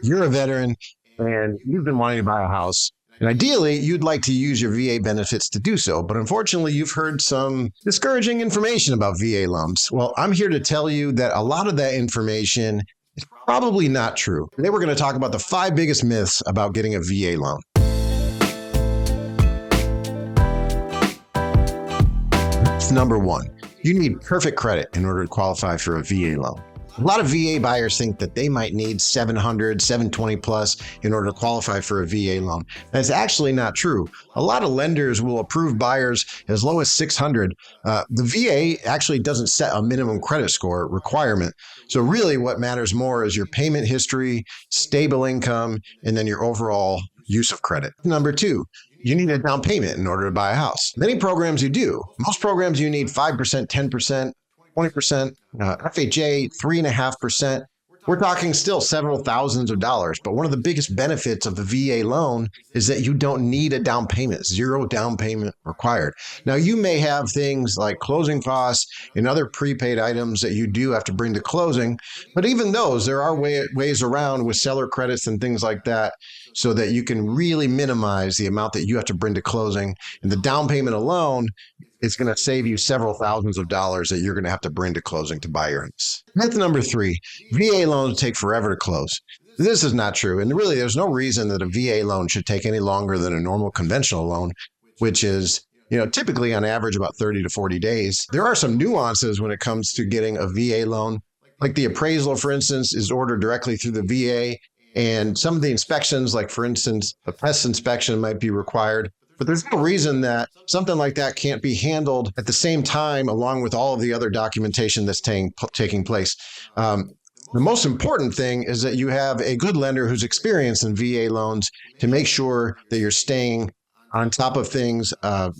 You're a veteran and you've been wanting to buy a house. And ideally, you'd like to use your VA benefits to do so. But unfortunately, you've heard some discouraging information about VA loans. Well, I'm here to tell you that a lot of that information is probably not true. Today, we're going to talk about the 5 biggest myths about getting a VA loan. Myth number 1, you need perfect credit in order to qualify for a VA loan. A lot of VA buyers think that they might need 700, 720 plus in order to qualify for a VA loan. That's actually not true. A lot of lenders will approve buyers as low as 600. The VA actually doesn't set a minimum credit score requirement. So really what matters more is your payment history, stable income, and then your overall use of credit. Number 2, you need a down payment in order to buy a house. Many programs you do. Most programs you need 5%, 10%, 20%, FHA, 3.5%. We're talking still several thousands of dollars, but one of the biggest benefits of the VA loan is that you don't need a down payment, 0 down payment required. Now, you may have things like closing costs and other prepaid items that you do have to bring to closing, but even those, there are ways around with seller credits and things like that so that you can really minimize the amount that you have to bring to closing. And the down payment alone, it's going to save you several thousands of dollars that you're going to have to bring to closing to buy your house. Myth number 3, VA loans take forever to close. This is not true. And really, there's no reason that a VA loan should take any longer than a normal conventional loan, which is, typically on average about 30 to 40 days. There are some nuances when it comes to getting a VA loan. Like the appraisal, for instance, is ordered directly through the VA. And some of the inspections, like for instance, a pest inspection might be required. But there's no reason that something like that can't be handled at the same time, along with all of the other documentation that's taking place. The most important thing is that you have a good lender who's experienced in VA loans to make sure that you're staying on top of things,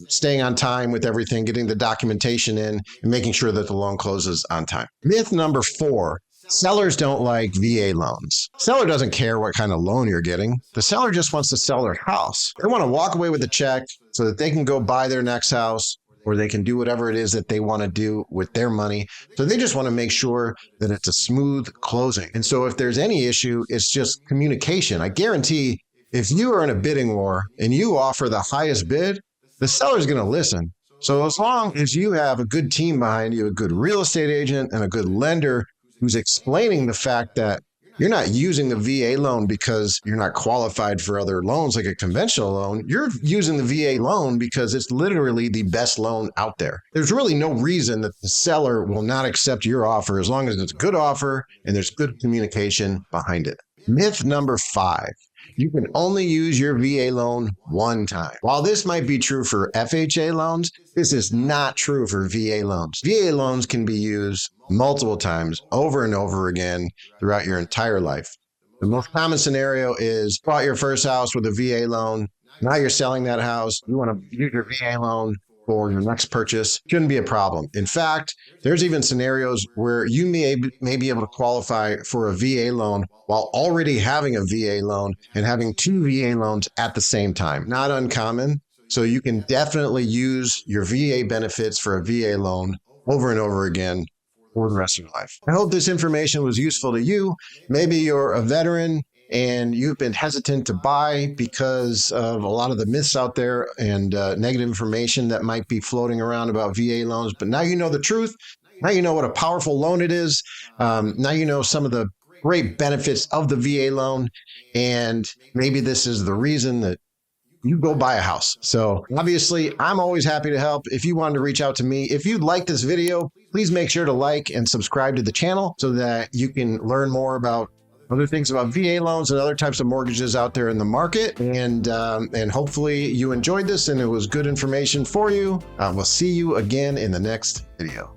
staying on time with everything, getting the documentation in, and making sure that the loan closes on time. Myth number 4. Sellers don't like VA loans. Seller doesn't care what kind of loan you're getting. The seller just wants to sell their house. They want to walk away with a check so that they can go buy their next house, or they can do whatever it is that they want to do with their money. So they just want to make sure that it's a smooth closing. And so if there's any issue, it's just communication. I guarantee if you are in a bidding war and you offer the highest bid, the seller's going to listen. So as long as you have a good team behind you, a good real estate agent and a good lender who's explaining the fact that you're not using the VA loan because you're not qualified for other loans like a conventional loan. You're using the VA loan because it's literally the best loan out there. There's really no reason that the seller will not accept your offer as long as it's a good offer and there's good communication behind it. Myth number 5. You can only use your VA loan one time. While this might be true for FHA loans, this is not true for VA loans. VA loans can be used multiple times over and over again throughout your entire life. The most common scenario is you bought your first house with a VA loan. Now you're selling that house. You want to use your VA loan for your next purchase. Shouldn't be a problem. In fact, there's even scenarios where you may be able to qualify for a VA loan while already having a VA loan and having 2 VA loans at the same time. Not uncommon. So you can definitely use your VA benefits for a VA loan over and over again for the rest of your life. I hope this information was useful to you. Maybe you're a veteran and you've been hesitant to buy because of a lot of the myths out there and negative information that might be floating around about VA loans. But now you know the truth. Now you know what a powerful loan it is. Now you know some of the great benefits of the VA loan. And maybe this is the reason that you go buy a house. So obviously, I'm always happy to help. If you wanted to reach out to me, if you like this video, please make sure to like and subscribe to the channel so that you can learn more about other things about VA loans and other types of mortgages out there in the market. And hopefully you enjoyed this and it was good information for you. We'll see you again in the next video.